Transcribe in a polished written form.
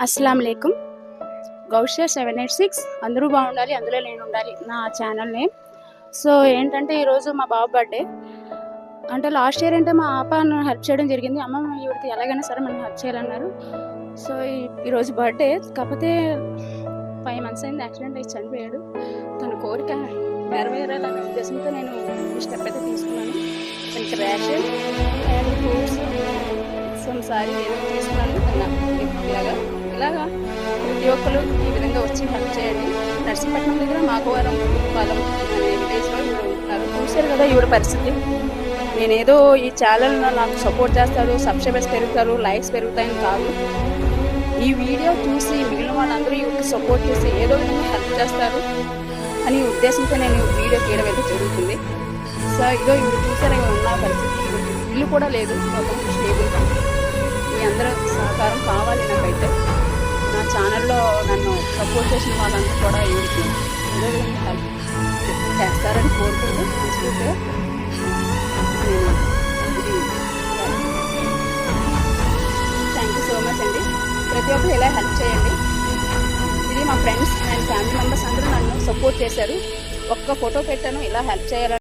అస్సలం లేకుం గౌషియా 786 అందరూ బాగుండాలి, అందులో నేను ఉండాలి నా ఛానల్ నేమ్. సో ఏంటంటే ఈరోజు మా బాబు బర్త్డే. అంటే లాస్ట్ ఇయర్ అంటే మా పాప నన్ను హెల్ప్ చేయడం జరిగింది. అమ్మ ఈవిడికి ఎలాగైనా సరే మనం హెల్ప్ చేయాలన్నారు. సో ఈరోజు బర్త్డే. కాకపోతే 5 months అయింది యాక్సిడెంట్ అయ్యి చనిపోయాడు. తన కోరిక నెరవేరాలనే ఉద్దేశంతో నేను ఈ స్టెప్ అయితే తీసుకున్నాను. తనకి ర్యాషన్ అండ్ ఫ్రూట్స్ సారీ ఏదో తీసుకున్నాను. ఇలాగా ప్రతి ఒక్కరు ఈ విధంగా వచ్చి హెల్ప్ చేయండి. నర్సీపట్నం దగ్గర మాకవరం పాలెం అనే విలేజ్లో ఈవిడ ఉంటున్నారు. చూశారు కదా ఈవిడ పరిస్థితి. నేనేదో ఈ ఛానల్లో నాకు సపోర్ట్ చేస్తారు, సబ్స్క్రైబర్స్ పెరుగుతారు, లైక్స్ పెరుగుతాయని కాదు. ఈ వీడియో చూసి మిగిలిన వాళ్ళందరూ ఈవిడికి సపోర్ట్ చేసి ఏదో విధంగా హెల్ప్ చేస్తారు అని ఉద్దేశంతో నేను వీడియో తీయడం అయితే జరుగుతుంది. సో ఇదో ఈవిడ చూసారు ఉన్న పరిస్థితి. ఇల్లు కూడా లేదు, మొత్తం స్టేబుల్గా. మీ అందరూ సహకారం కావాలి నాకైతే. నా ఛానల్లో నన్ను సపోర్ట్ చేసిన వాళ్ళందరూ కూడా ఈవిడికి ఏదో విధంగా హెల్ప్ చేస్తారని కోరుకుంటూ మనస్ఫూర్తిగా థ్యాంక్ యూ సో మచ్ అండి. ప్రతి ఒక్కరు ఇలా హెల్ప్ చేయండి. ఇది మా ఫ్రెండ్స్ అండ్ ఫ్యామిలీ మెంబర్స్ అందరూ నన్ను సపోర్ట్ చేశారు. ఒక్క ఫోటో పెట్టాను ఇలా హెల్ప్ చేయాలని.